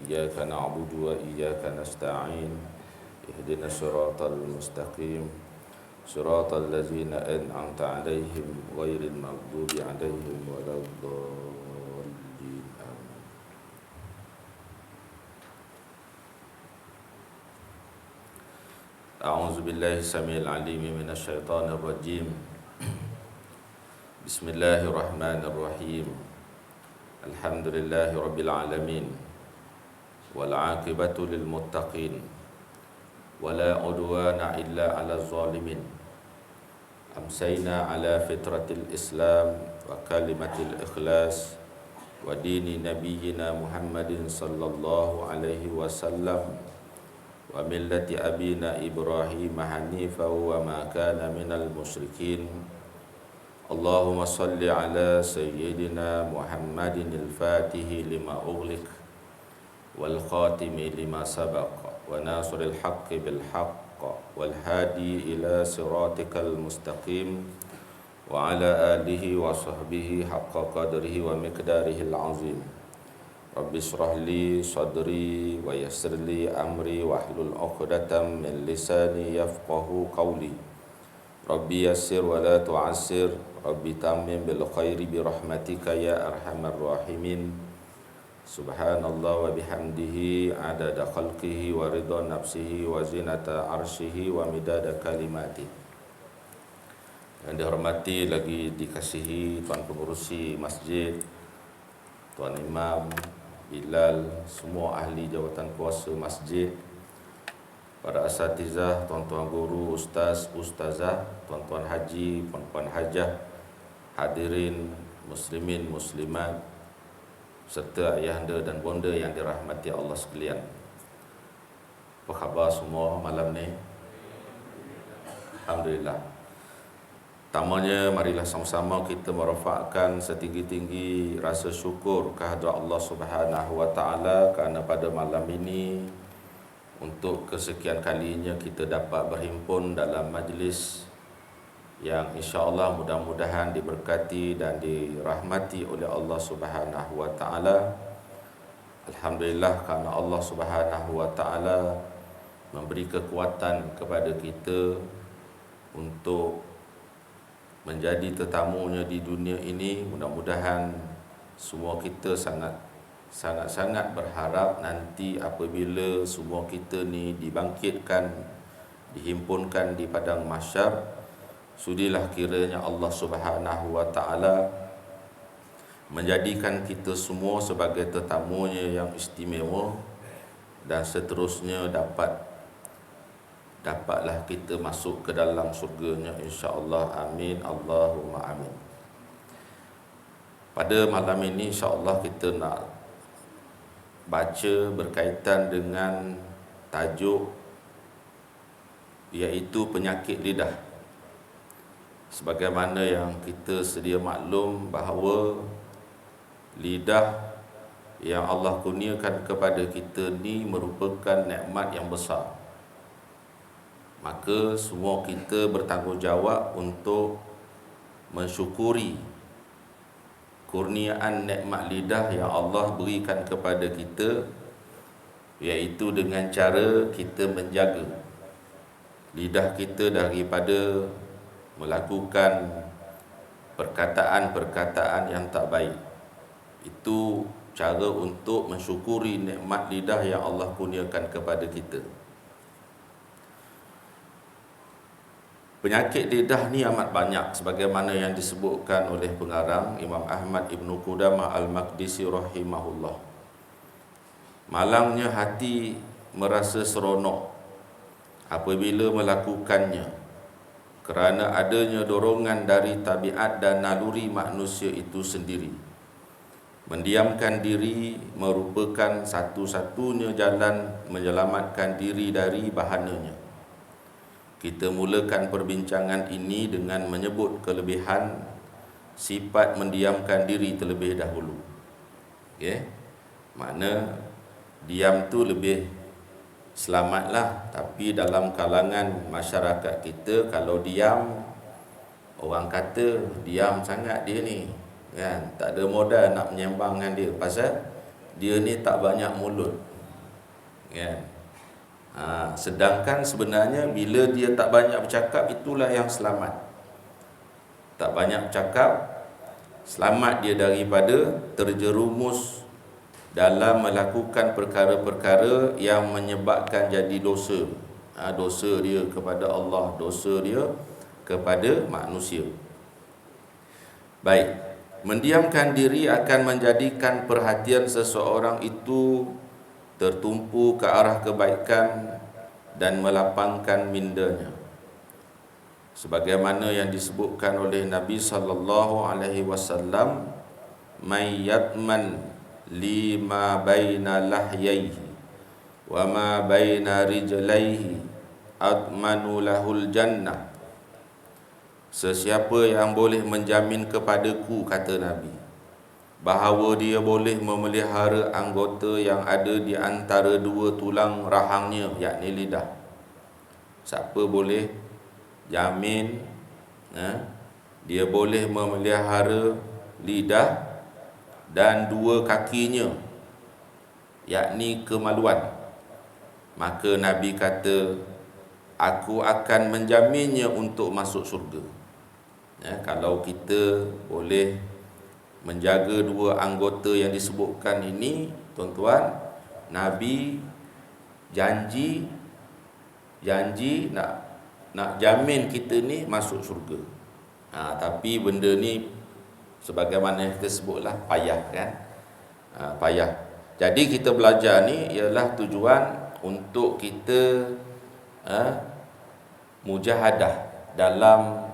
إياك نعبد وإياك نستعين اهدنا الصراط المستقيم صراط الذين أنعمت عليهم غير المغضوب عليهم ولا الضالين آمين. أعوذ بالله السميع العليم من الشيطان الرجيم. بسم الله الرحمن الرحيم. الحمد لله رب العالمين والعاقبة للمتقين ولا عدوان إلا على الظالمين. أمسينا على فطرة الإسلام وكلمة الإخلاص ودين نبينا محمد صلى الله عليه وسلم وملة أبينا إبراهيم حنيفا وما كان من المشركين. اللهم صل على سيدنا محمد الفاتح لما أغلق والخاتم لما سبق وناصر الحق بالحق والهادي إلى صراطك المستقيم وعلى آله وصحبه حق قدره ومقداره العظيم. رب اشرح لي صدري ويسر لي أمري واحلل عقدة من لساني يفقه قولي. ربي يسر ولا تعسر ربي تمم بالخير برحمتك يا أرحم الراحمين. سبحان الله وبحمده عدد خلقه ورضا نفسه وزنة عرشه ومداد كلماته. Yang dihormati lagi dikasihi Tuan Pengurusi Masjid, Tuan Imam, Bilal, semua ahli jawatan kuasa masjid, para asatizah, tuan-tuan guru, ustaz, ustazah, tuan-tuan haji, puan-puan hajah, hadirin muslimin, muslimat, serta ayahanda dan bonda yang dirahmati Allah sekalian. Apa khabar semua malam ni? Alhamdulillah. Pertamanya, marilah sama-sama kita merafakkan setinggi-tinggi rasa syukur kehadrat Allah Subhanahu wa Ta'ala kerana pada malam ini untuk kesekian kalinya kita dapat berhimpun dalam majlis yang insya-Allah mudah-mudahan diberkati dan dirahmati oleh Allah Subhanahu wa Ta'ala. Alhamdulillah kerana Allah Subhanahu wa Ta'ala memberi kekuatan kepada kita untuk menjadi tetamunya di dunia ini. Mudah-mudahan semua kita sangat-sangat berharap nanti apabila semua kita ni dibangkitkan, dihimpunkan di padang mahsyar, sudilah kiranya Allah Subhanahu wa Ta'ala menjadikan kita semua sebagai tetamunya yang istimewa dan seterusnya dapatlah kita masuk ke dalam surganya insya-Allah. Amin Allahumma amin. Pada malam ini insya-Allah kita nak baca berkaitan dengan tajuk iaitu penyakit lidah. Sebagaimana yang kita sedia maklum bahawa lidah yang Allah kurniakan kepada kita ni merupakan nikmat yang besar. Maka semua kita bertanggungjawab untuk mensyukuri kurniaan nikmat lidah yang Allah berikan kepada kita, iaitu dengan cara kita menjaga lidah kita daripada melakukan perkataan-perkataan yang tak baik. Itu cara untuk mensyukuri nikmat lidah yang Allah kurniakan kepada kita. Penyakit lidah ni amat banyak sebagaimana yang disebutkan oleh pengarang Imam Ahmad Ibn Qudamah Al-Maqdisi rahimahullah. Malangnya hati merasa seronok apabila melakukannya kerana adanya dorongan dari tabiat dan naluri manusia itu sendiri. Mendiamkan diri merupakan satu-satunya jalan menyelamatkan diri dari bahananya. Kita mulakan perbincangan ini dengan menyebut kelebihan sifat mendiamkan diri terlebih dahulu. Okey. Makna diam tu lebih selamatlah, tapi dalam kalangan masyarakat kita kalau diam, orang kata diam sangat dia ni, kan? Tak ada modal nak menyembang dengan dia pasal dia ni tak banyak mulut. kan. Sedangkan sebenarnya bila dia tak banyak bercakap, itulah yang selamat. Tak banyak bercakap, selamat dia daripada terjerumus dalam melakukan perkara-perkara yang menyebabkan jadi dosa. Dosa dia kepada Allah, dosa dia kepada manusia. Baik, mendiamkan diri akan menjadikan perhatian seseorang itu tertumpu ke arah kebaikan dan melapangkan mindanya. Sebagaimana yang disebutkan oleh Nabi sallallahu alaihi wasallam, "May yatman lima baina lahyaihi wa ma baina rijlaihi admanu lahul jannah." Sesiapa yang boleh menjamin kepadaku, kata Nabi, bahawa dia boleh memelihara anggota yang ada di antara dua tulang rahangnya, yakni lidah. Siapa boleh jamin dia boleh memelihara lidah dan dua kakinya, yakni kemaluan, maka Nabi kata, aku akan menjaminnya untuk masuk syurga. Kalau kita boleh menjaga dua anggota yang disebutkan ini, tuan-tuan, Nabi janji nak jamin kita ni masuk syurga. Tapi benda ni sebagaimana kita sebutlah, payah kan. Payah. Jadi kita belajar ni ialah tujuan untuk kita mujahadah dalam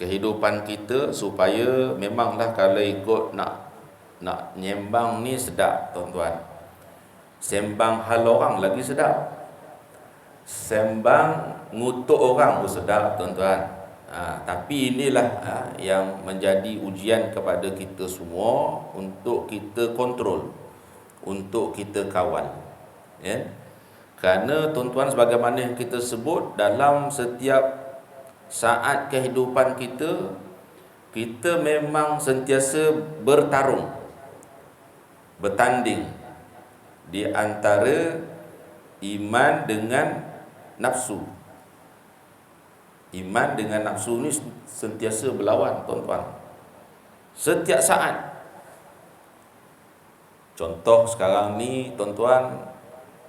kehidupan kita, supaya memanglah kalau ikut nak nyembang ni sedap, tuan-tuan. Sembang hal orang lagi sedap. Sembang ngutuk orang pun sedap, tuan-tuan. Tapi inilah yang menjadi ujian kepada kita semua untuk kita kontrol, untuk kita kawal. Kerana tuan-tuan, sebagaimana yang kita sebut, dalam setiap saat kehidupan kita, kita memang sentiasa bertarung, bertanding di antara iman dengan nafsu. Iman dengan nafsu ni sentiasa berlawan, tuan-tuan, setiap saat. Contoh sekarang ni, tuan-tuan,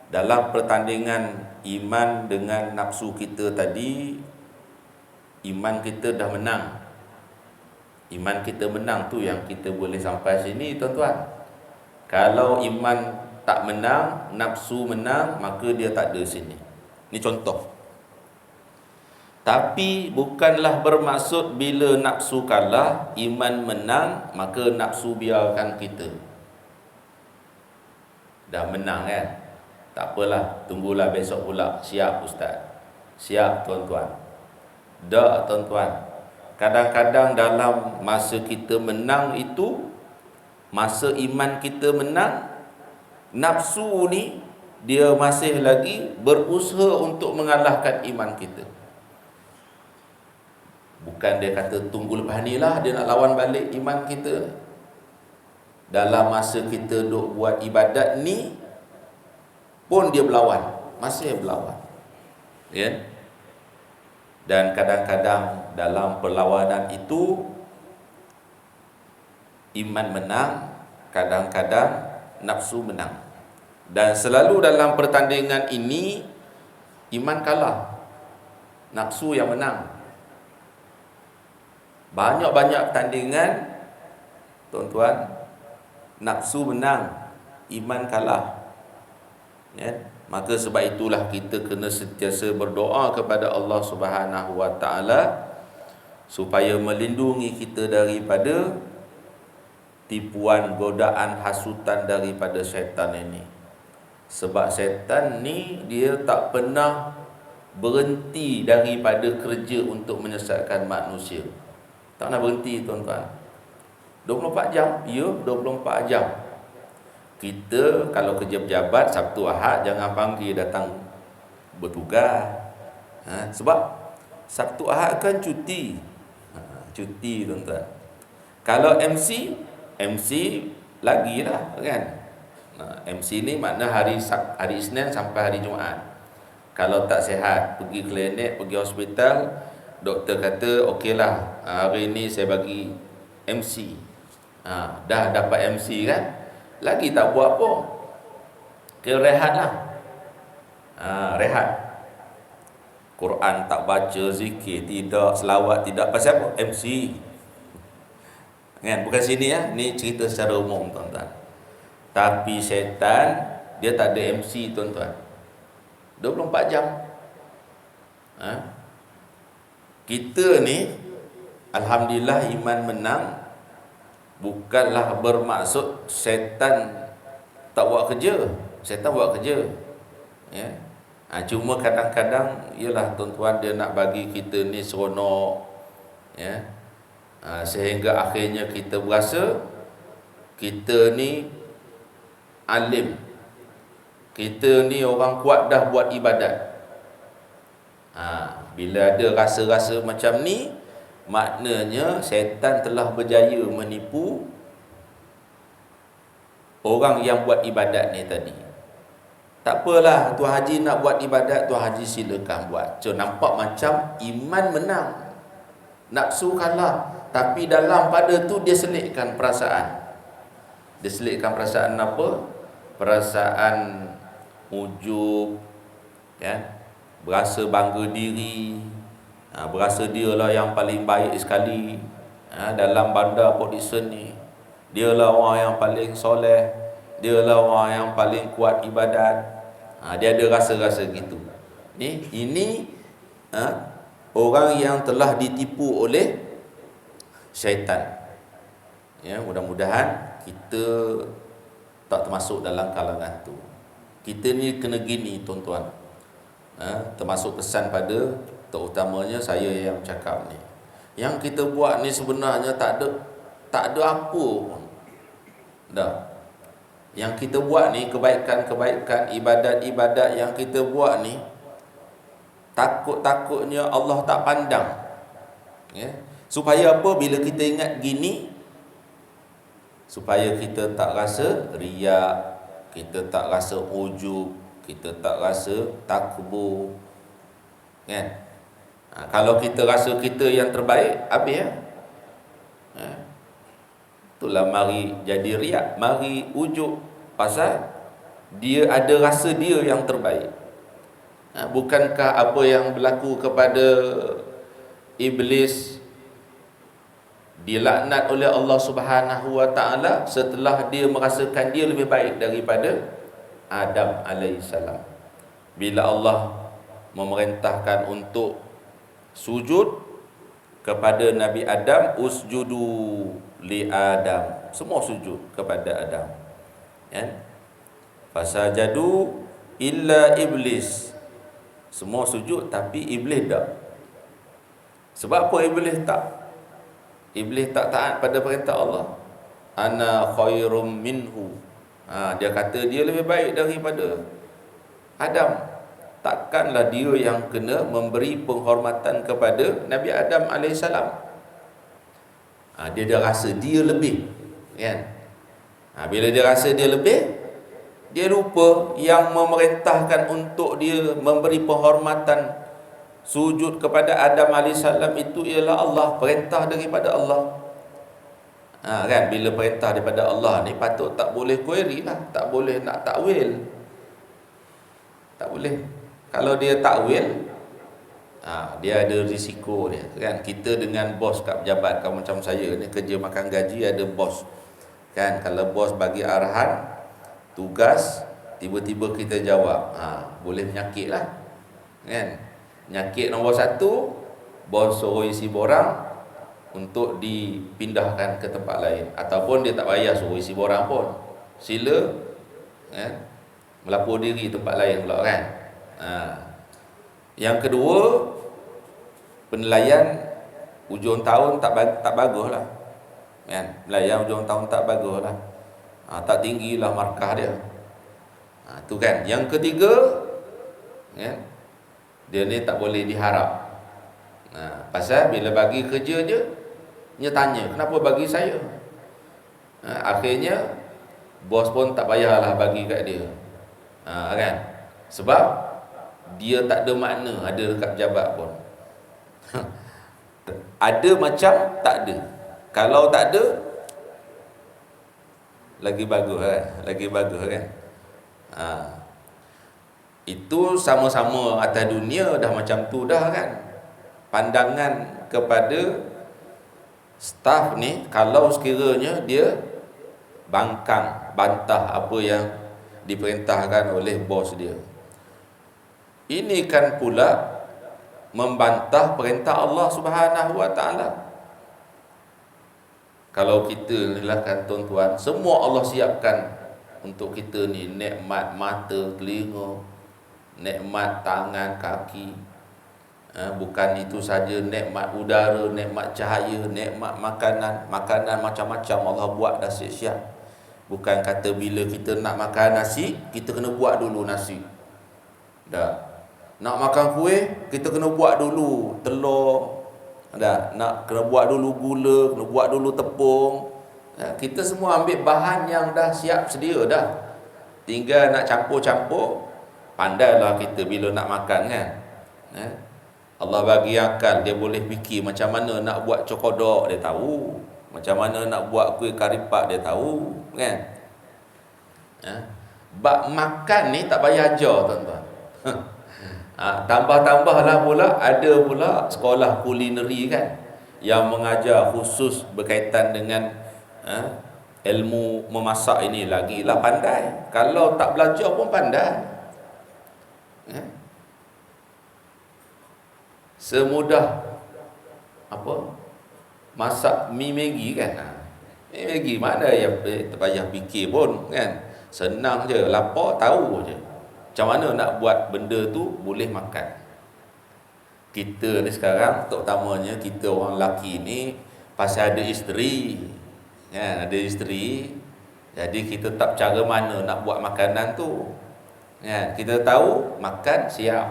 dalam pertandingan iman dengan nafsu kita tadi, iman kita dah menang. Iman kita menang tu yang kita boleh sampai sini, tuan-tuan. Kalau iman tak menang, nafsu menang, maka dia tak ada sini. Ni contoh. Tapi bukanlah bermaksud bila nafsu kalah, iman menang, maka nafsu biarkan kita. Dah menang kan? Tak apalah, tunggulah besok pula. Siap ustaz? Siap tuan-tuan? Tak, tuan-tuan. Kadang-kadang dalam masa kita menang itu, masa iman kita menang, nafsu ni dia masih lagi berusaha untuk mengalahkan iman kita. Bukan dia kata tunggu lepas ni lah dia nak lawan balik iman kita. Dalam masa kita duk buat ibadat ni pun dia berlawan, masih berlawan. Ya. Dan kadang-kadang dalam perlawanan itu iman menang, kadang-kadang nafsu menang. Dan selalu dalam pertandingan ini iman kalah, nafsu yang menang. Banyak-banyak pertandingan, tuan-tuan, nafsu menang, iman kalah. Ya? Maka sebab itulah kita kena sentiasa berdoa kepada Allah Subhanahu Wa Taala supaya melindungi kita daripada tipuan, godaan, hasutan daripada syaitan ini. Sebab syaitan ni dia tak pernah berhenti daripada kerja untuk menyesatkan manusia. Tak nak berhenti, tuan-tuan. 24 jam. Ya, 24 jam. Kita kalau kerja pejabat, Sabtu Ahad jangan panggil datang bertugas. Sebab Sabtu Ahad kan cuti. Cuti, tuan-tuan. Kalau MC lagilah kan. MC ni makna hari Isnin sampai hari Jumaat. Kalau tak sihat, pergi klinik, pergi hospital, doktor kata okeylah, hari ni saya bagi MC. Dah dapat MC kan, lagi tak buat apa, kira rehat lah. Rehat. Quran tak baca, zikir tidak, selawat tidak, pasal apa? MC. Kan? Bukan sini ya, ni cerita secara umum tuan-tuan. Tapi syaitan dia tak ada MC tuan-tuan. 24 jam. Kita ni alhamdulillah iman menang, bukanlah bermaksud syaitan tak buat kerja. Syaitan buat kerja. Ya. Cuma kadang-kadang ialah tuan-tuan, dia nak bagi kita ni seronok, ya. Sehingga akhirnya kita berasa kita ni alim, kita ni orang kuat dah buat ibadat. Bila ada rasa-rasa macam ni, maknanya syaitan telah berjaya menipu orang yang buat ibadat ni tadi. Tak apalah, Tuan Haji nak buat ibadat, Tuan Haji silakan buat. So nampak macam iman menang, nafsu kalah. Tapi dalam pada tu dia selitkan perasaan. Dia selitkan perasaan apa? Perasaan ujub, ya? Berasa bangga diri, berasa dialah yang paling baik sekali dalam bandar Port Dickson ni. Dialah orang yang paling soleh, dialah orang yang paling kuat ibadat. Dia ada rasa-rasa gitu. Ini orang yang telah ditipu oleh syaitan. Ya, mudah-mudahan kita tak termasuk dalam kalangan tu. Kita ni kena gini tuan-tuan. Termasuk pesan pada terutamanya saya yang cakap ni. Yang kita buat ni sebenarnya tak ada apa pun. Dah. Yang kita buat ni, kebaikan-kebaikan, ibadat-ibadat yang kita buat ni, takut-takutnya Allah tak pandang. Ya. Supaya apa? Bila kita ingat gini, supaya kita tak rasa riak, kita tak rasa ujub, kita tak rasa takbur. Kan? Kalau kita rasa kita yang terbaik, habis ya. Itulah mari jadi riak, mari ujub, pasal dia ada rasa dia yang terbaik. Bukankah apa yang berlaku kepada iblis dilaknat oleh Allah Subhanahu wa taala setelah dia merasakan dia lebih baik daripada Adam alaihissalam. Bila Allah memerintahkan untuk sujud kepada Nabi Adam, usjudu li Adam, semua sujud kepada Adam. Kan? Fasajadu illa iblis, semua sujud tapi iblis tak. Sebab apa iblis tak? Iblis tak taat pada perintah Allah. Ana khairum minhu. Dia kata dia lebih baik daripada Adam. Takkanlah dia yang kena memberi penghormatan kepada Nabi Adam alaihissalam. Dia dah rasa dia lebih, kan? Bila dia rasa dia lebih, dia lupa yang memerintahkan untuk dia memberi penghormatan sujud kepada Adam alaihissalam itu ialah Allah, perintah daripada Allah. Kan, bila perintah daripada Allah ni patut tak boleh query lah, tak boleh nak takwil. Tak boleh. Kalau dia takwil, dia ada risiko dia. Kan, kita dengan bos kat pejabat kalau macam saya ni kerja makan gaji, ada bos. Kan, kalau bos bagi arahan tugas, tiba-tiba kita jawab, boleh menyakit lah. Kan? Nyakit nombor 1, bos suruh isi borang untuk dipindahkan ke tempat lain, ataupun dia tak payah suruh isi borang pun, sila melapor diri tempat lain pula, kan. Yang kedua, penilaian hujung tahun tak bagus lah, kan. Penilaian hujung tahun tak bagus lah, tak tinggi lah markah dia. Tu kan. Yang ketiga, kan, dia ni tak boleh diharap. Pasal bila bagi kerja je, dia tanya, kenapa bagi saya? Akhirnya bos pun tak payahlah bagi kat dia. Kan? Sebab dia tak ada makna ada dekat pejabat pun. Ada macam tak ada. Kalau tak ada, lagi bagus kan? Lagi bagus kan? Itu sama-sama atas dunia dah macam tu dah kan. Pandangan kepada staf ni, kalau sekiranya dia bantah apa yang diperintahkan oleh bos dia, ini kan pula membantah perintah Allah Subhanahu Wa Taala. Kalau kita ni lah kan tuan-tuan, semua Allah siapkan untuk kita ni, nikmat mata, telinga, nikmat tangan, kaki. Bukan itu saja, nikmat udara, nikmat cahaya, nikmat makanan. Makanan macam-macam Allah buat dah siap-siap. Bukan kata bila kita nak makan nasi, kita kena buat dulu nasi. Dah. Nak makan kuih, kita kena buat dulu telur. Dah. Nak kena buat dulu gula, kena buat dulu tepung. Kita semua ambil bahan yang dah siap sedia dah. Tinggal nak campur-campur. Pandailah kita bila nak makan kan. Allah bagi akal, dia boleh fikir macam mana nak buat cokodok, dia tahu. Macam mana nak buat kuih karipak, dia tahu kan. Bab makan ni tak payah ajar tuan-tuan. Tambah-tambahlah pula, ada pula sekolah kulineri kan, yang mengajar khusus berkaitan dengan ilmu memasak ini. Lagilah pandai. Kalau tak belajar pun pandai. Semudah apa? Masak mi Maggi kan. Mi Maggi mana yang tak payah fikir pun kan. Senang je, lapar tahu je. Macam mana nak buat benda tu boleh makan. Kita ni sekarang, terutamanya kita orang lelaki ni, pasal ada isteri kan, ada isteri, jadi kita tak cara mana nak buat makanan tu kan. Kita tahu makan siap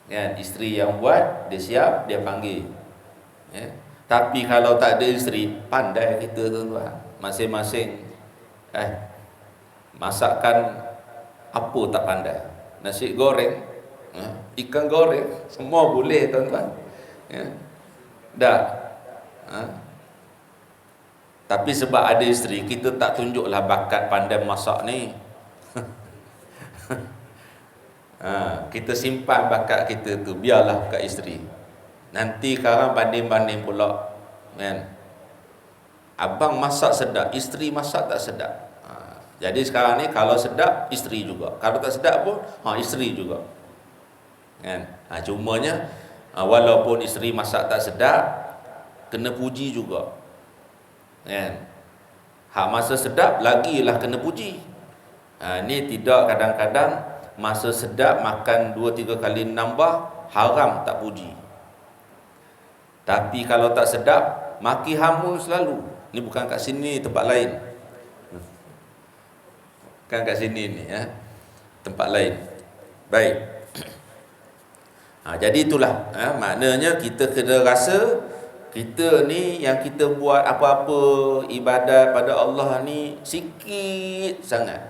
kan, isteri yang buat, dia siap, dia panggil ya. Tapi kalau tak ada isteri, pandai kita tuan-tuan, masing-masing masakan apa tak pandai. Nasi goreng, ikan goreng, semua boleh tuan-tuan ya. Dah. Tapi sebab ada isteri, kita tak tunjuklah bakat pandai masak ni. Kita simpan bakat kita tu, biarlah kat isteri. Nanti sekarang banding-banding pula kan. Abang masak sedap, isteri masak tak sedap. Jadi sekarang ni kalau sedap, isteri juga. Kalau tak sedap pun, isteri juga kan. Cumanya walaupun isteri masak tak sedap, kena puji juga kan. Hak masa sedap lagilah kena puji. Ni tidak, kadang-kadang masa sedap makan 2-3 kali nambah, haram tak puji. Tapi kalau tak sedap, maki hamun selalu. Ni bukan kat sini, tempat lain. Bukan kat sini ni tempat lain. Baik. Jadi itulah maknanya kita kena rasa kita ni yang kita buat apa-apa ibadat pada Allah ni sikit sangat.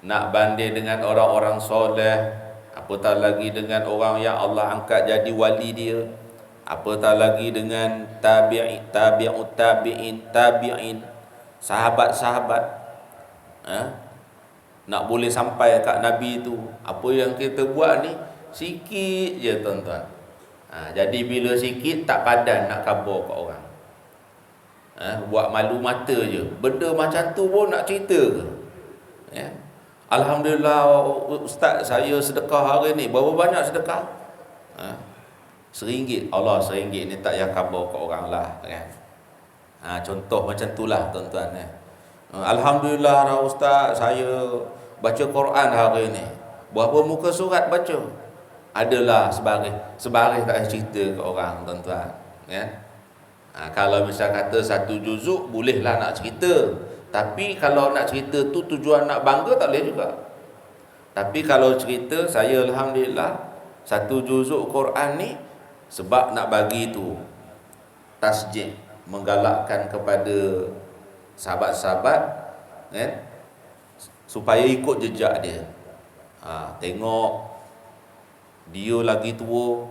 Nak banding dengan orang-orang soleh, apatah lagi dengan orang yang Allah angkat jadi wali dia, apatah lagi dengan tabi'in, sahabat-sahabat. Nak boleh sampai kat Nabi tu, apa yang kita buat ni sikit je tuan-tuan. Jadi bila sikit tak padan nak khabar kat orang. Buat malu mata je. Benda macam tu pun nak cerita ke? Ya. Alhamdulillah ustaz, saya sedekah hari ni. Berapa banyak sedekah? RM1. Allah, RM1 ni tak payah khabar kat orang lah kan. Contoh macam tu lah tuan-tuan. Alhamdulillah ustaz, saya baca Quran hari ni. Berapa muka surat baca? Adalah sebaris tak payah cerita kat orang tuan-tuan kan. Kalau misal kata 1 juzuk, bolehlah nak cerita. Tapi kalau nak cerita tu tujuan nak bangga, tak boleh juga. Tapi kalau cerita, saya alhamdulillah 1 juzuk Quran ni sebab nak bagi tu tasjid, menggalakkan kepada sahabat-sahabat kan, supaya ikut jejak dia. Tengok dia lagi tua,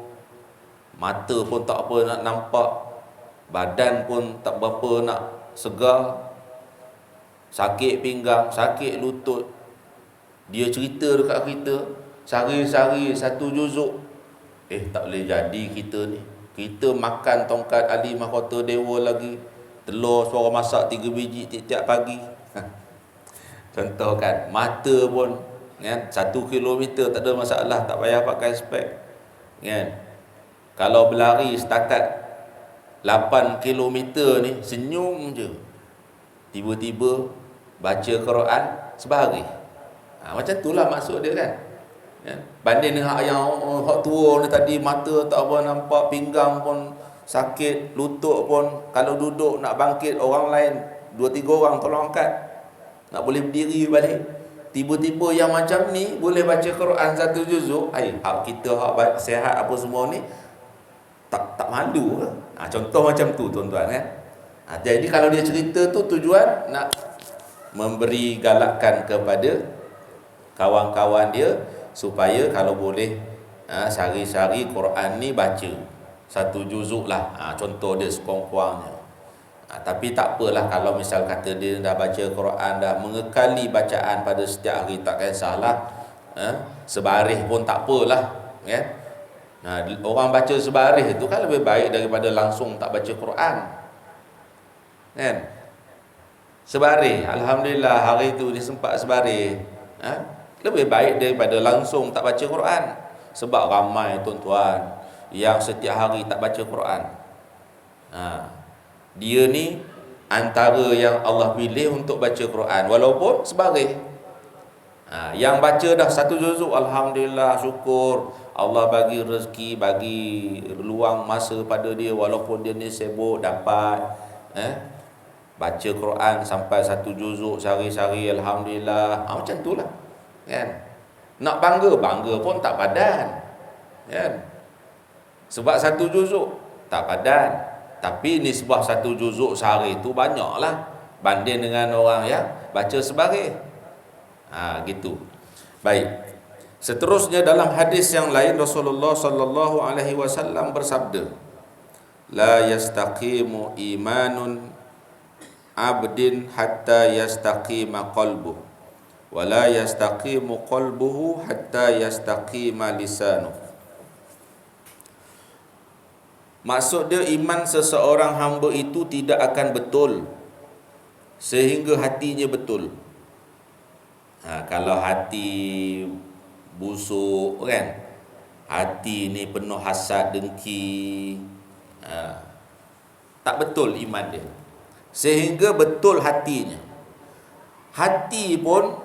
mata pun tak apa nak nampak, badan pun tak berapa nak segar, sakit pinggang, sakit lutut. Dia cerita dekat kita, sehari-hari satu juzuk. Tak boleh jadi kita ni. Kita makan tongkat Ali Mahkota Dewa lagi, telur suara masak 3 biji tiap-tiap pagi. Contoh kan, mata pun kan 1 kilometer tak ada masalah, tak payah pakai spek kan. Kalau berlari setakat 8 kilometer ni senyum je, tiba-tiba baca Quran sebahagian. Macam itulah maksud dia kan. Banding dengan yang hak tua ni tadi, mata tak apa nampak, pinggang pun sakit, lutut pun kalau duduk nak bangkit orang lain 2-3 orang tolong angkat, nak boleh berdiri balik. Tiba-tiba yang macam ni boleh baca Quran 1 juzuk, hak kita hak sihat apa semua ni tak malu ke? Contoh macam tu tuan-tuan kan. Jadi kalau dia cerita tu tujuan nak memberi galakan kepada kawan-kawan dia supaya kalau boleh sehari-hari Quran ni baca 1 juzuk lah. Contoh dia sekurang-kurangnya. Tapi tak apalah kalau misal kata dia dah baca Quran, dah mengekali bacaan pada setiap hari, tak kisahlah. Sebaris pun tak apalah kan. Orang baca sebaris itu kan lebih baik daripada langsung tak baca Quran kan. Sebaris, alhamdulillah hari itu dia sempat sebaris, lebih baik daripada langsung tak baca Quran. Sebab ramai tuan-tuan yang setiap hari tak baca Quran. Dia ni antara yang Allah pilih untuk baca Quran walaupun sebaris. Yang baca dah 1 juzuk, alhamdulillah, syukur Allah bagi rezeki, bagi luang masa pada dia, walaupun dia ni sibuk dapat baca Quran sampai 1 juzuk sehari-hari, alhamdulillah. Macam itulah kan. Nak bangga pun tak padan kan. Sebab 1 juzuk tak padan, tapi nisbah 1 juzuk sehari itu banyaklah banding dengan orang yang baca sebaris. Gitu. Baik. Seterusnya dalam hadis yang lain Rasulullah sallallahu alaihi wasallam bersabda, la yastaqimu imanun abdin hatta yastaqima qalbuhu wa la yastaqimu qalbuhu hatta yastaqima lisanuhu. Maksud dia, iman seseorang hamba itu tidak akan betul sehingga hatinya betul. Kalau hati busuk kan, hati ni penuh hasad, dengki, tak betul iman dia. Sehingga betul hatinya. Hati pun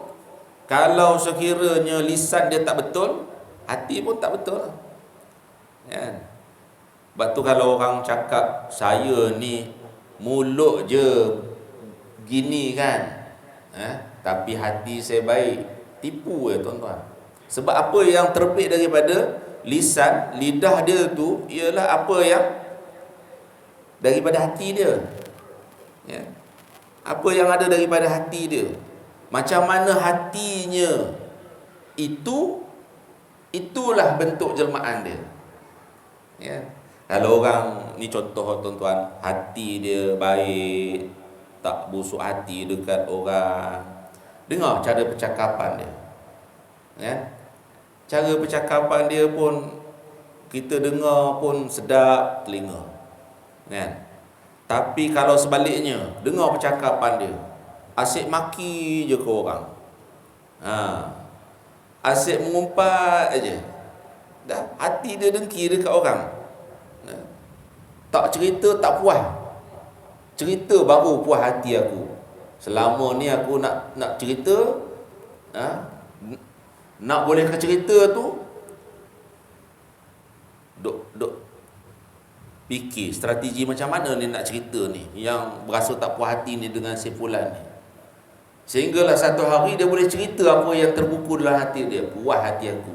kalau sekiranya lisan dia tak betul, hati pun tak betul kan. Sebab tu kalau orang cakap saya ni mulut je gini kan, tapi hati saya baik, tipu tuan-tuan. Sebab apa yang terbit daripada lisan, lidah dia tu ialah apa yang daripada hati dia ya. Apa yang ada daripada hati dia, macam mana hatinya itulah bentuk jelmaan dia ya. Kalau orang ni contoh tuan-tuan, hati dia baik, tak busuk hati dekat orang, dengar cara percakapan dia kan. Cara percakapan dia pun kita dengar pun sedap telinga kan. Tapi kalau sebaliknya, dengar percakapan dia asyik maki je ke orang, asyik mengumpat aja, dah hati dia dengki dekat orang. Tak cerita tak puas, cerita baru puas hati aku. Selama ni aku nak cerita, nak boleh ke cerita tu, duk fikir strategi macam mana ni nak cerita ni yang berasa tak puas hati ni dengan si fulan ni. Sehinggalah satu hari dia boleh cerita apa yang terbuku dalam hati dia, puas hati aku.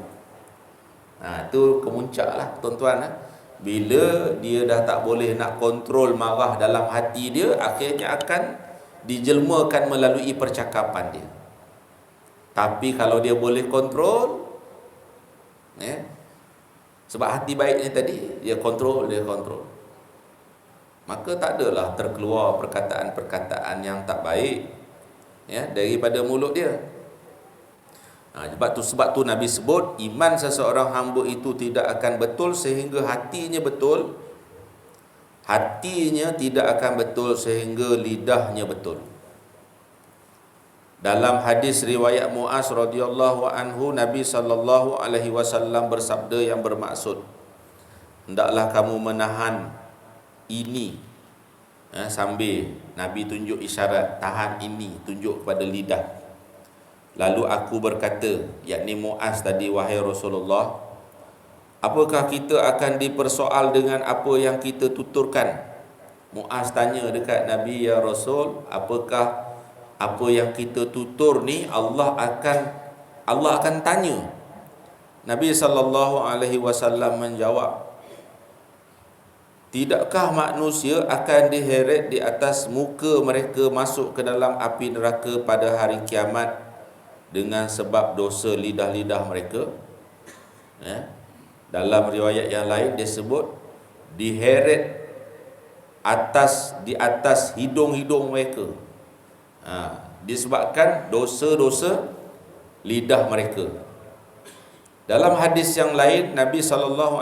Tu kemuncak lah tuan-tuan. Bila dia dah tak boleh nak kontrol marah dalam hati dia, akhirnya akan dijelmakan melalui percakapan dia. Tapi kalau dia boleh kontrol, sebab hati baik ni tadi, dia kontrol, maka tak adalah terkeluar perkataan-perkataan yang tak baik daripada mulut dia. Sebab tu Nabi sebut iman seseorang hamba itu tidak akan betul sehingga hatinya betul. Hatinya tidak akan betul sehingga lidahnya betul. Dalam hadis riwayat Muaz radhiyallahu anhu, Nabi sallallahu alaihi wasallam bersabda yang bermaksud, hendaklah kamu menahan ini, sambil Nabi tunjuk isyarat, tahan ini, tunjuk kepada lidah. Lalu aku berkata, yakni Muaz tadi, wahai Rasulullah, apakah kita akan dipersoal dengan apa yang kita tuturkan? Muaz tanya dekat Nabi, ya Rasul, apakah apa yang kita tutur ni Allah akan tanya? Nabi sallallahu alaihi wasallam menjawab, tidakkah manusia akan diheret di atas muka mereka masuk ke dalam api neraka pada hari kiamat dengan sebab dosa lidah-lidah mereka? Dalam riwayat yang lain dia sebut diheret di atas hidung-hidung mereka, disebabkan dosa-dosa lidah mereka. Dalam hadis yang lain Nabi SAW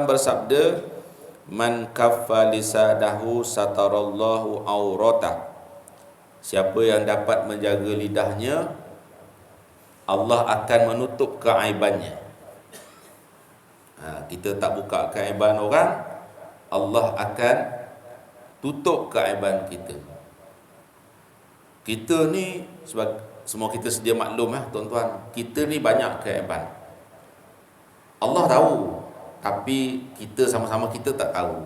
bersabda, man kaffa lisadahu satarallahu auratah. Siapa yang dapat menjaga lidahnya, Allah akan menutup keaibannya. Kita tak buka keaiban orang, Allah akan tutup keaiban kita. Kita ni, semua kita sedia maklum tuan-tuan, kita ni banyak keaiban. Allah tahu, tapi kita sama-sama kita tak tahu.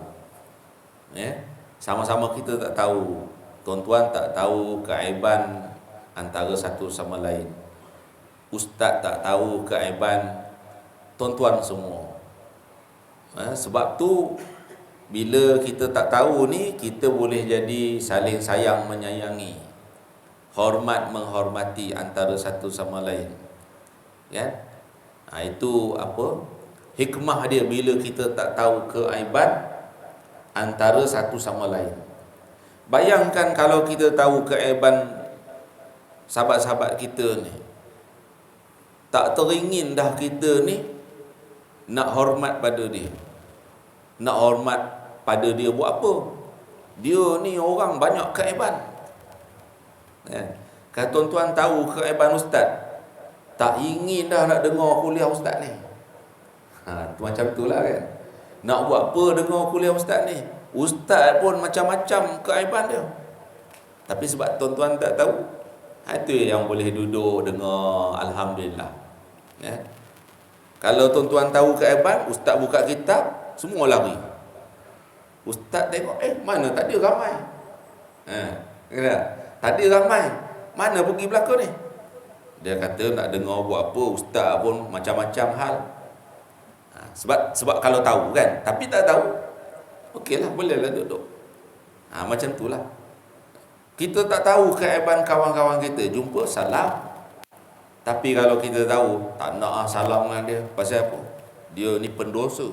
Sama-sama kita tak tahu. Tuan-tuan tak tahu keaiban antara satu sama lain. Ustaz tak tahu keaiban tuan-tuan semua. Sebab tu bila kita tak tahu ni, kita boleh jadi saling sayang menyayangi, hormat menghormati antara satu sama lain. Itu apa? Hikmah dia bila kita tak tahu keaiban antara satu sama lain. Bayangkan kalau kita tahu keaiban sahabat-sahabat kita ni, tak teringin dah kita ni nak hormat pada dia. Nak hormat pada dia buat apa? Dia ni orang banyak keaiban. Kalau tuan-tuan tahu keaiban ustaz, tak ingin dah nak dengar kuliah ustaz ni. Macam itulah kan. Nak buat apa dengar kuliah ustaz ni? Ustaz pun macam-macam keaiban dia. Tapi sebab tuan-tuan tak tahu, itu yang boleh duduk dengar alhamdulillah. Kalau tuan-tuan tahu keaiban, ustaz buka kitab, semua lari. Ustaz tengok, mana tak ada ramai. Tak ada ramai. Mana pergi belakang ni? Dia kata nak dengar buat apa, ustaz pun macam-macam hal. Sebab kalau tahu kan, tapi tak tahu, okeylah, bolehlah duduk. Macam itulah. Kita tak tahu keaiban kawan-kawan kita, jumpa salam. Tapi kalau kita tahu, tak nak salam dengan dia. Pasal apa? Dia ni pendosa,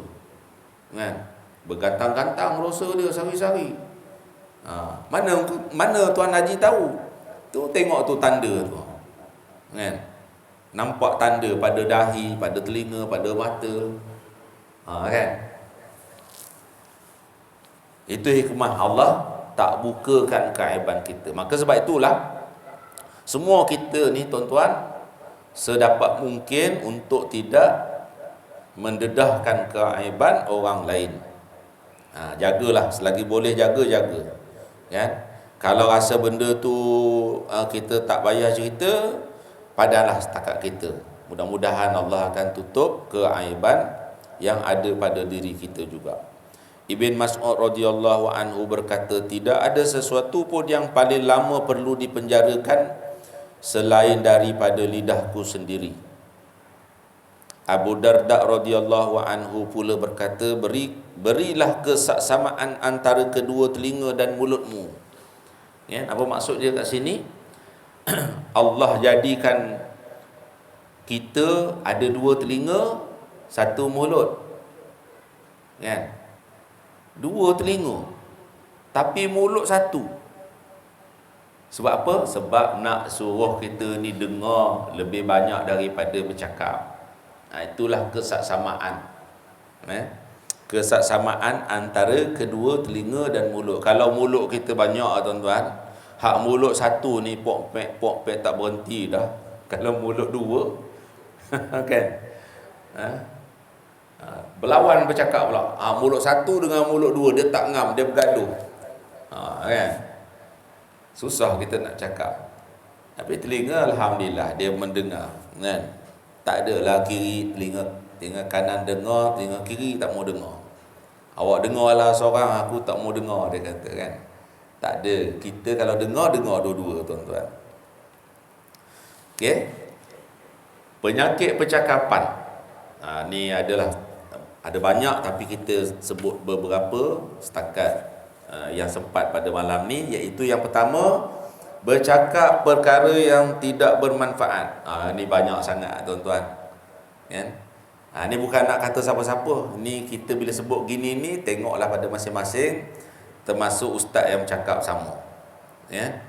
kan? Bergantang-gantang dosa dia sehari-hari. Mana Tuan Haji tahu? Tu tengok tu tanda tu, kan? Nampak tanda pada dahi, pada telinga, pada mata, kan? Itu hikmah Allah tak bukakan keaiban kita. Maka sebab itulah semua kita ni tuan-tuan, sedapat mungkin untuk tidak mendedahkan keaiban orang lain. Jagalah, selagi boleh jaga, kan? Kalau rasa benda tu kita tak payah cerita, padahlah setakat kita. Mudah-mudahan Allah akan tutup keaiban yang ada pada diri kita juga. Ibn Mas'ud radhiyallahu anhu berkata, tidak ada sesuatu pun yang paling lama perlu dipenjarakan selain daripada lidahku sendiri. Abu Darda radhiyallahu anhu pula berkata, berilah kesaksamaan antara kedua telinga dan mulutmu. Ya, apa maksud dia kat sini? Allah jadikan kita ada dua telinga, satu mulut. Kan? Dua telinga, tapi mulut satu. Sebab apa? Sebab nak suruh kita ni dengar lebih banyak daripada bercakap. Itulah kesaksamaan. Kesaksamaan antara kedua telinga dan mulut. Kalau mulut kita banyak, tuan-tuan, hak mulut satu ni pok pek tak berhenti dah. Kalau mulut dua kan, berlawan bercakap pula. Mulut satu dengan mulut dua, dia tak ngam, dia bergaduh. Kan, susah kita nak cakap. Tapi telinga alhamdulillah dia mendengar, kan. Tak adalah kiri telinga kanan dengar, telinga kiri tak mau dengar. Awak dengarlah seorang, aku tak mau dengar, dia kata, kan. Tak ada. Kita kalau dengar dua-dua, tuan-tuan. Okey. Penyakit percakapan. Ni adalah ada banyak, tapi kita sebut beberapa setakat yang sempat pada malam ni, iaitu yang pertama, bercakap perkara yang tidak bermanfaat. Ni banyak sangat, tuan-tuan. Kan? Ni bukan nak kata siapa-siapa. Ni kita bila sebut gini ni, tengoklah pada masing-masing, termasuk ustaz yang bercakap sama. Ya.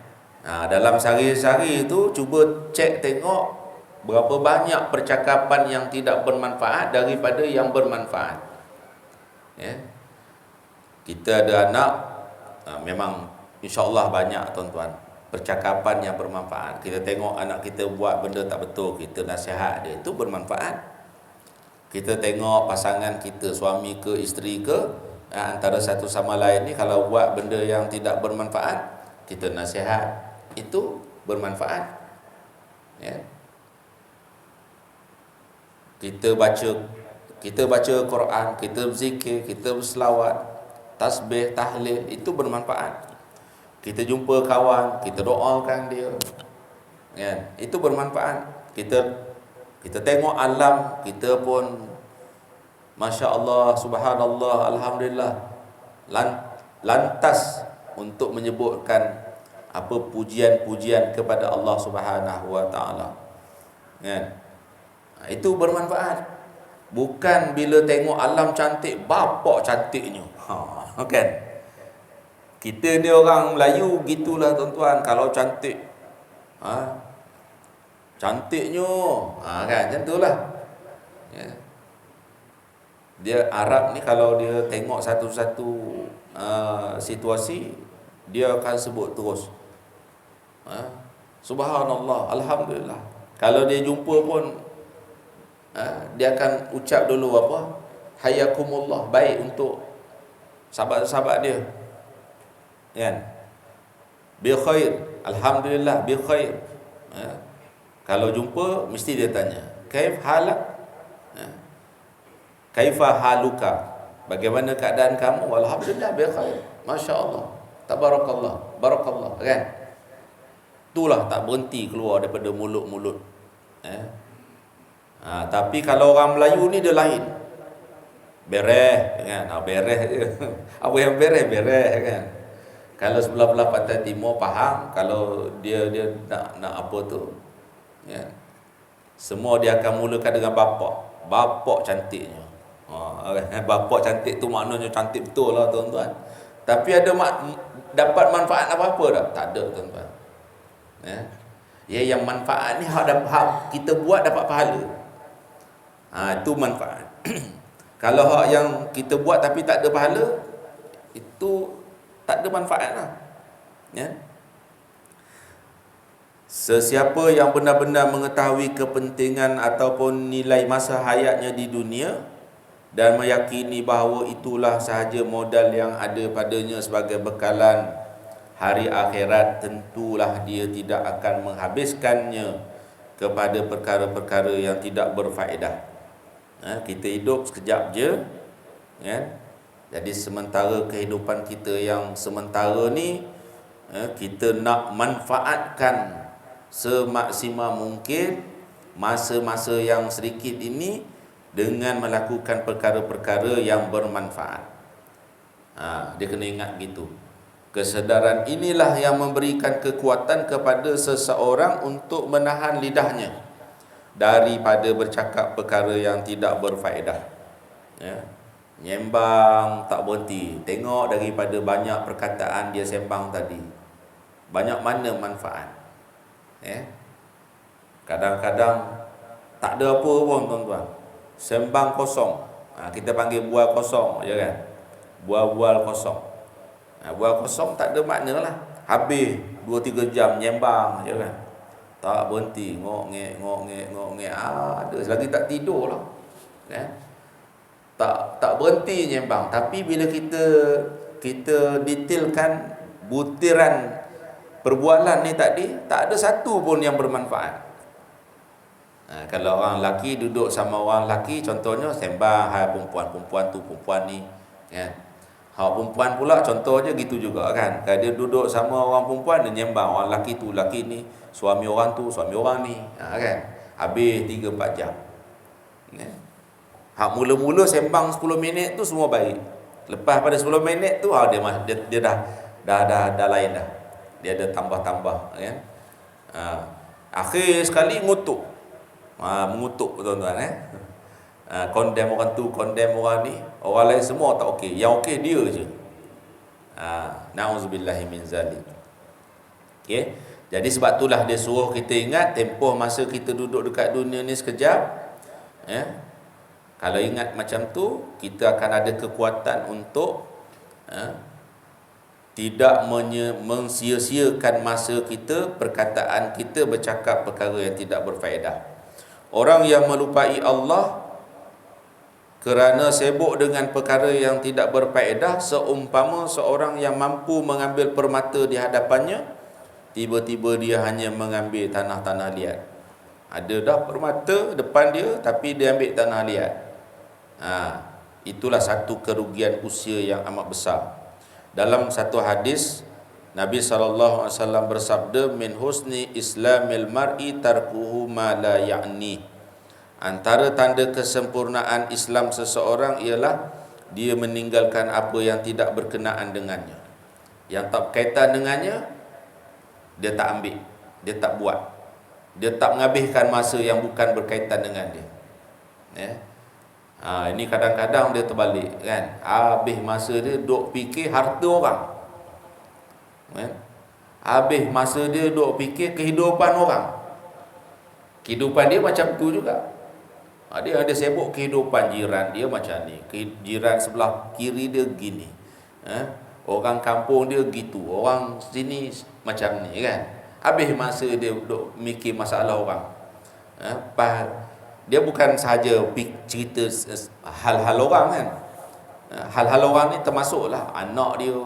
Dalam sehari-hari tu, cuba cek tengok berapa banyak percakapan yang tidak bermanfaat daripada yang bermanfaat. Ya. Kita ada anak, memang insya-Allah banyak, tuan-tuan, percakapan yang bermanfaat. Kita tengok anak kita buat benda tak betul, kita nasihat dia, itu bermanfaat. Kita tengok pasangan kita, suami ke isteri ke, antara satu sama lain ni, kalau buat benda yang tidak bermanfaat, kita nasihat, itu bermanfaat. Ya. Kita baca Quran, kita berzikir, kita berselawat, tasbih, tahlil, itu bermanfaat. Kita jumpa kawan, kita doakan dia, kan? Itu bermanfaat. Kita tengok alam, kita pun Masya Allah, Subhanallah, Alhamdulillah, lantas untuk menyebutkan apa pujian-pujian kepada Allah Subhanahu Wa Taala, kan? Itu bermanfaat. Bukan bila tengok alam cantik, bapak cantiknya, kan? Kita ni orang Melayu gitulah, tuan-tuan. Kalau cantik, cantiknya, kan, macam itulah. Ya. Dia Arab ni kalau dia tengok satu-satu situasi, dia akan sebut terus, Subhanallah, Alhamdulillah. Kalau dia jumpa pun, dia akan ucap dulu apa? Hayakumullah, baik untuk sahabat-sahabat dia, kan? Bi khair, Alhamdulillah, bi khair. Kalau jumpa mesti dia tanya, kaif halak? Kaifa haluka? Bagaimana keadaan kamu? Alhamdulillah, bi khair. Masya-Allah, tabarakallah, barakallah, kan? Itulah tak berhenti keluar daripada mulut-mulut. Tapi kalau orang Melayu ni dia lain. Bereh, kan? Bereh je. Apa yang bereh kan? Kalau sebelah-belah pantai timur faham, kalau dia nak apa tu, ya. Semua dia akan mulakan dengan bapak cantiknya. Bapak cantik tu maknanya cantik betul lah, tuan-tuan. Tapi ada dapat manfaat apa-apa tak? Tak ada, tuan-tuan. Ya, yang manfaat ni hak kita buat dapat pahala. Itu manfaat. Kalau hak yang kita buat tapi tak ada pahala, itu tak ada manfaat lah. Ya. Sesiapa yang benar-benar mengetahui kepentingan ataupun nilai masa hayatnya di dunia dan meyakini bahawa itulah sahaja modal yang ada padanya sebagai bekalan hari akhirat, tentulah dia tidak akan menghabiskannya kepada perkara-perkara yang tidak berfaedah. Kita hidup sekejap je, kan? Jadi sementara kehidupan kita yang sementara ni, kita nak manfaatkan semaksimal mungkin masa-masa yang sedikit ini dengan melakukan perkara-perkara yang bermanfaat. Dia kena ingat gitu. Kesedaran inilah yang memberikan kekuatan kepada seseorang untuk menahan lidahnya daripada bercakap perkara yang tidak berfaedah. Ya. Nyembang tak berhenti. Tengok daripada banyak perkataan dia sembang tadi, banyak mana manfaat. Ya. Kadang-kadang tak ada apa pun tuan-tuan. Sembang kosong. Kita panggil bual kosong je kan. Bual-bual kosong. Bual kosong tak ada makna lah. Habis 2-3 jam nyembang je kan. Tak berhenti, ngok-ngek. Ada selagi tak tidur lah. Tak berhenti nyembang. Tapi bila kita detailkan butiran perbualan ni tadi, tak ada satu pun yang bermanfaat. Kalau orang lelaki duduk sama orang lelaki, contohnya sembang, hai perempuan tu, perempuan ni kan. Perempuan pula contohnya gitu juga kan. Kalau dia duduk sama orang perempuan, dia nyembang orang lelaki tu, lelaki ni, suami orang tu, suami orang ni, kan. Habis 3-4 jam. Mula-mula sembang 10 minit tu semua baik. Lepas pada 10 minit tu dia dah lain dah. Dia ada tambah-tambah kan. Akhir sekali ngutuk. Mengutuk tuan-tuan condemn orang tu, condemn orang ni, orang lain semua tak okey, yang okey dia je. Na'udzubillahi min zalik. Okey, jadi sebab itulah dia suruh kita ingat tempoh masa kita duduk dekat dunia ni sekejap. Kalau ingat macam tu, kita akan ada kekuatan untuk tidak mensia-siakan masa kita, perkataan kita bercakap perkara yang tidak berfaedah. Orang yang melupai Allah kerana sibuk dengan perkara yang tidak berfaedah, seumpama seorang yang mampu mengambil permata di hadapannya, tiba-tiba dia hanya mengambil tanah-tanah liat. Ada dah permata depan dia, tapi dia ambil tanah liat. Itulah satu kerugian usia yang amat besar. Dalam satu hadis, Nabi SAW bersabda, min husni islamil mar'i tarkuhu ma la ya'ni. Antara tanda kesempurnaan Islam seseorang ialah dia meninggalkan apa yang tidak berkenaan dengannya. Yang tak berkaitan dengannya, dia tak ambil, dia tak buat. Dia tak menghabiskan masa yang bukan berkaitan dengan dia. Ini kadang-kadang dia terbalik kan. Habis masa dia duk fikir harta orang. Habis masa dia duk fikir kehidupan orang. Kehidupan dia macam tu juga. Dia ada sibuk kehidupan jiran dia macam ni, jiran sebelah kiri dia gini, orang kampung dia gitu, orang sini macam ni kan. Habis masa dia duk mikir masalah orang. Dia bukan sahaja cerita hal-hal orang kan. Hal-hal orang ni termasuklah anak dia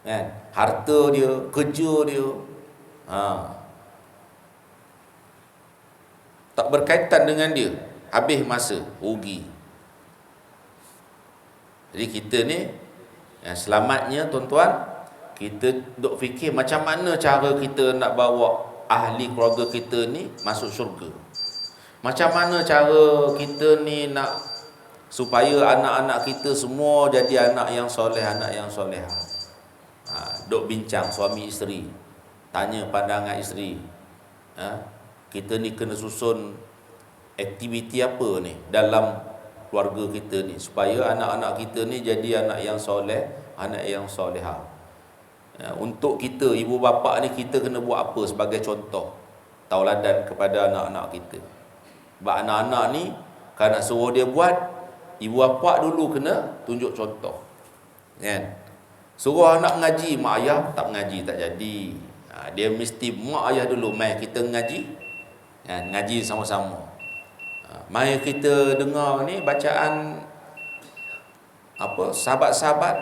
kan, harta dia, kerja dia, tak berkaitan dengan dia, habis masa, rugi. Jadi kita ni selamatnya tuan-tuan, kita duk fikir macam mana cara kita nak bawa ahli keluarga kita ni masuk syurga. Macam mana cara kita ni nak supaya anak-anak kita semua jadi anak yang soleh, anak yang soleha. Duk bincang suami isteri, tanya pandangan isteri. Kita ni kena susun aktiviti apa ni dalam keluarga kita ni, supaya anak-anak kita ni jadi anak yang soleh, anak yang soleha. Untuk kita, ibu bapa ni, kita kena buat apa sebagai contoh tauladan kepada anak-anak kita. Sebab anak-anak ni, kalau nak suruh dia buat, ibu bapa dulu kena tunjuk contoh kan. Suruh anak mengaji, mak ayah tak mengaji, tak jadi. Dia mesti mak ayah dulu, mai kita mengaji, ngaji sama-sama. Mari kita dengar ni bacaan apa, sahabat-sahabat,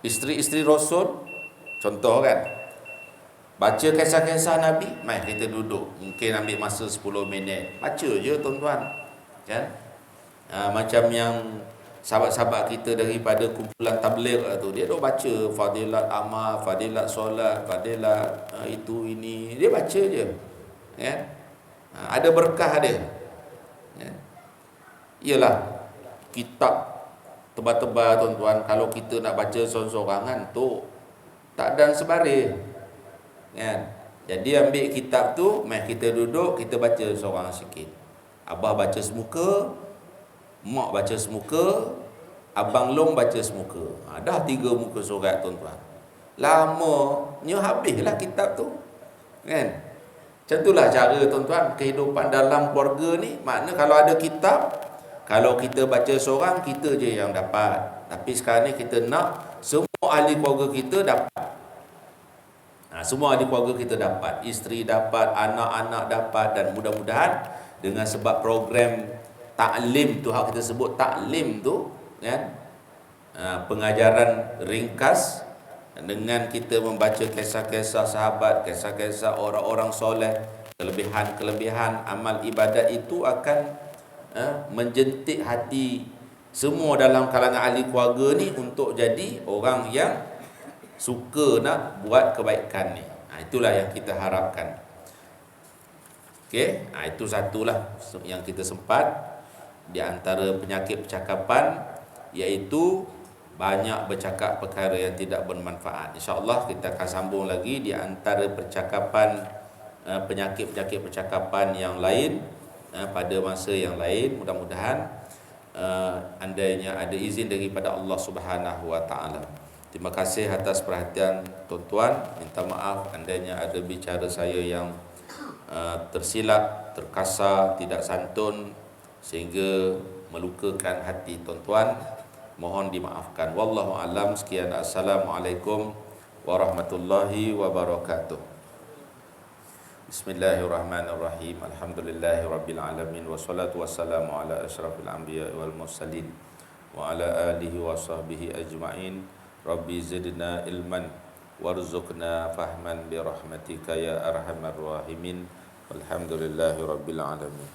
isteri-isteri Rasul, contoh kan. Baca kisah-kisah Nabi, mari kita duduk, mungkin ambil masa 10 minit, baca je tuan-tuan kan. Macam yang sahabat-sahabat kita daripada kumpulan tabligh tu, dia duk baca fadilat amal, fadilat solat, fadilat itu ini, dia baca je kan. Ada berkah dia. Ialah kitab tebal-tebal tuan-tuan. Kalau kita nak baca seorang-seorang ngantuk, tak ada sebaris kan. Jadi ambil kitab tu, mai kita duduk, kita baca seorang sikit. Abah baca semuka, mak baca semuka, abang long baca semuka. Dah 3 muka surat tuan-tuan. Lamanya habislah kitab tu kan. Macam itulah cara tuan-tuan kehidupan dalam keluarga ni. Makna kalau ada kitab, kalau kita baca seorang, kita je yang dapat. Tapi sekarang ni kita nak semua ahli keluarga kita dapat. Semua ahli keluarga kita dapat. Isteri dapat, anak-anak dapat. Dan mudah-mudahan dengan sebab program taklim tu, hak kita sebut taklim tu kan, pengajaran ringkas, dengan kita membaca kisah-kisah sahabat, kisah-kisah orang-orang soleh, kelebihan-kelebihan amal ibadat itu akan menjentik hati semua dalam kalangan ahli keluarga ni untuk jadi orang yang suka nak buat kebaikan ni. Itulah yang kita harapkan. Okey, itu satulah yang kita sempat di antara penyakit percakapan, iaitu banyak bercakap perkara yang tidak bermanfaat. InsyaAllah kita akan sambung lagi di antara percakapan, penyakit-penyakit percakapan yang lain pada masa yang lain. Mudah-mudahan andainya ada izin daripada Allah Subhanahu Wa Taala. Terima kasih atas perhatian tuan-tuan. Minta maaf andainya ada bicara saya yang tersilap, terkasar, tidak santun sehingga melukakan hati tuan-tuan. Mohon dimaafkan. Wallahu alam. Sekian. Assalamualaikum warahmatullahi wabarakatuh. Bismillahirrahmanirrahim. Alhamdulillahirabbil alamin, wassalatu wassalamu ala asyrafil anbiya'i wal mursalin wa ala alihi wa sahbihi ajma'in. Rabbi zidna ilman warzuqna fahman bi rahmatika ya arhamar rahimin. Alhamdulillahirabbil alamin.